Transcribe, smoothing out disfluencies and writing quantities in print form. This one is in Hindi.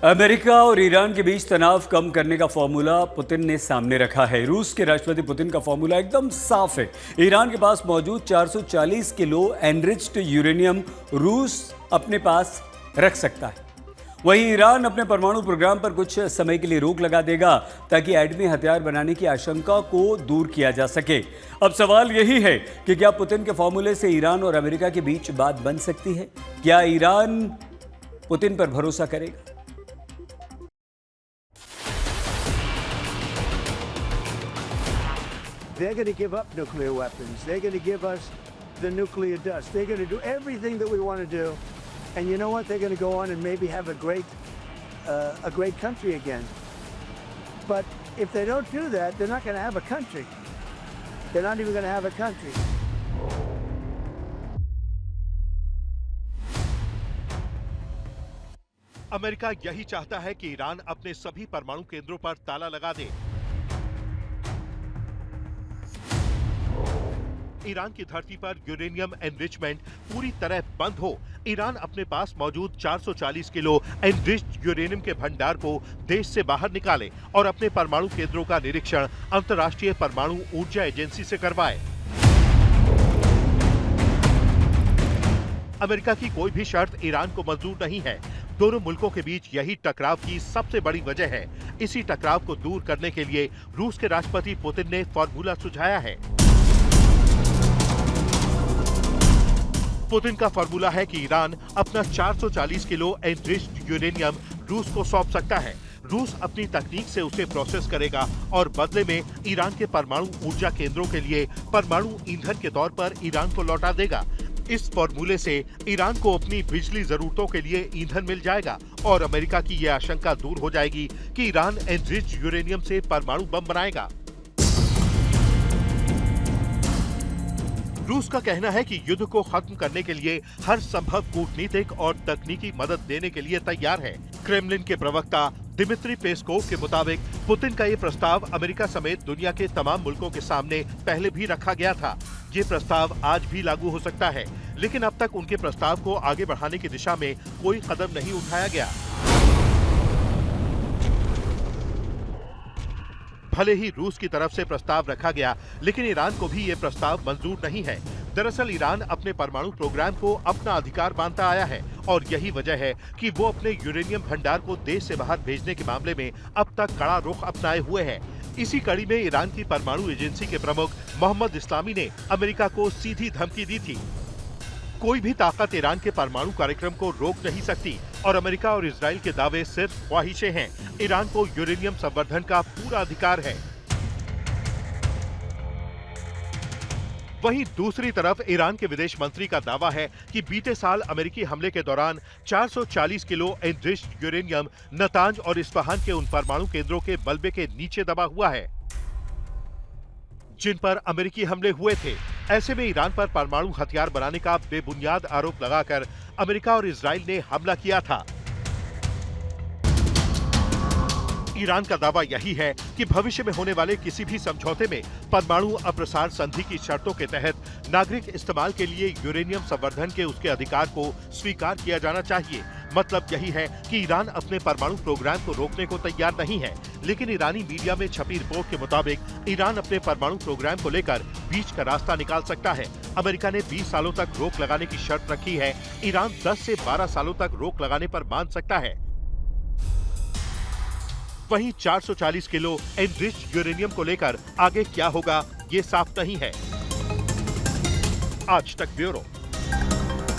अमेरिका और ईरान के बीच तनाव कम करने का फॉर्मूला पुतिन ने सामने रखा है। रूस के राष्ट्रपति पुतिन का फॉर्मूला एकदम साफ है। ईरान के पास मौजूद 440 किलो एनरिच्ड यूरेनियम रूस अपने पास रख सकता है। वहीं ईरान अपने परमाणु प्रोग्राम पर कुछ समय के लिए रोक लगा देगा ताकि एटमी हथियार बनाने की आशंका को दूर किया जा सके। अब सवाल यही है कि क्या पुतिन के फॉर्मूले से ईरान और अमेरिका के बीच बात बन सकती है? क्या ईरान पुतिन पर भरोसा करेगा? They're going to give up nuclear weapons. They're going to give us the nuclear dust. They're going to do everything that we want to do. And you know what? They're going to go on and maybe have a great country again. But if they don't do that, they're not going to have a country. They're not even going to have a country. America यही चाहता है कि ईरान अपने सभी परमाणु केंद्रों पर ताला लगा दे। ईरान की धरती पर यूरेनियम एनरिचमेंट पूरी तरह बंद हो, ईरान अपने पास मौजूद 440 किलो एनरिच्ड यूरेनियम के भंडार को देश से बाहर निकाले और अपने परमाणु केंद्रों का निरीक्षण अंतर्राष्ट्रीय परमाणु ऊर्जा एजेंसी से करवाए। अमेरिका की कोई भी शर्त ईरान को मंजूर नहीं है। दोनों मुल्कों के बीच यही टकराव की सबसे बड़ी वजह है। इसी टकराव को दूर करने के लिए रूस के राष्ट्रपति पुतिन ने फॉर्मूला सुझाया है। पुतिन का फॉर्मूला है कि ईरान अपना 440 किलो एनरिच्ड यूरेनियम रूस को सौंप सकता है। रूस अपनी तकनीक से उसे प्रोसेस करेगा और बदले में ईरान के परमाणु ऊर्जा केंद्रों के लिए परमाणु ईंधन के तौर पर ईरान को लौटा देगा। इस फॉर्मूले से ईरान को अपनी बिजली जरूरतों के लिए ईंधन मिल जाएगा और अमेरिका की यह आशंका दूर हो जाएगी कि ईरान एनरिच्ड यूरेनियम से परमाणु बम बनाएगा। रूस का कहना है कि युद्ध को खत्म करने के लिए हर संभव कूटनीतिक और तकनीकी मदद देने के लिए तैयार है। क्रेमलिन के प्रवक्ता दिमित्री पेस्कोव के मुताबिक पुतिन का ये प्रस्ताव अमेरिका समेत दुनिया के तमाम मुल्कों के सामने पहले भी रखा गया था। ये प्रस्ताव आज भी लागू हो सकता है, लेकिन अब तक उनके प्रस्ताव को आगे बढ़ाने की दिशा में कोई कदम नहीं उठाया गया। भले ही रूस की तरफ से प्रस्ताव रखा गया, लेकिन ईरान को भी ये प्रस्ताव मंजूर नहीं है। दरअसल ईरान अपने परमाणु प्रोग्राम को अपना अधिकार मानता आया है और यही वजह है कि वो अपने यूरेनियम भंडार को देश से बाहर भेजने के मामले में अब तक कड़ा रुख अपनाए हुए है। इसी कड़ी में ईरान की परमाणु एजेंसी के प्रमुख मोहम्मद इस्लामी ने अमेरिका को सीधी धमकी दी थी। कोई भी ताकत ईरान के परमाणु कार्यक्रम को रोक नहीं सकती और अमेरिका और इजराइल के दावे सिर्फ ख्वाहिशें हैं। ईरान को यूरेनियम संवर्धन का पूरा अधिकार है। वहीं दूसरी तरफ ईरान के विदेश मंत्री का दावा है कि बीते साल अमेरिकी हमले के दौरान 440 किलो एनरिच्ड यूरेनियम नतांज और इस्फहान के उन परमाणु केंद्रों के मलबे के नीचे दबा हुआ है जिन पर अमेरिकी हमले हुए थे। ऐसे में ईरान पर परमाणु हथियार बनाने का बेबुनियाद आरोप लगाकर अमेरिका और इजराइल ने हमला किया था। ईरान का दावा यही है कि भविष्य में होने वाले किसी भी समझौते में परमाणु अप्रसार संधि की शर्तों के तहत नागरिक इस्तेमाल के लिए यूरेनियम संवर्धन के उसके अधिकार को स्वीकार किया जाना चाहिए। मतलब यही है कि ईरान अपने परमाणु प्रोग्राम को रोकने को तैयार नहीं है, लेकिन ईरानी मीडिया में छपी रिपोर्ट के मुताबिक ईरान अपने परमाणु प्रोग्राम को लेकर बीच का रास्ता निकाल सकता है। अमेरिका ने 20 सालों तक रोक लगाने की शर्त रखी है। ईरान 10 से 12 सालों तक रोक लगाने पर मान सकता है। वहीं 440 किलो एनरिच्ड यूरेनियम को लेकर आगे क्या होगा, ये साफ नहीं है। आज तक ब्यूरो।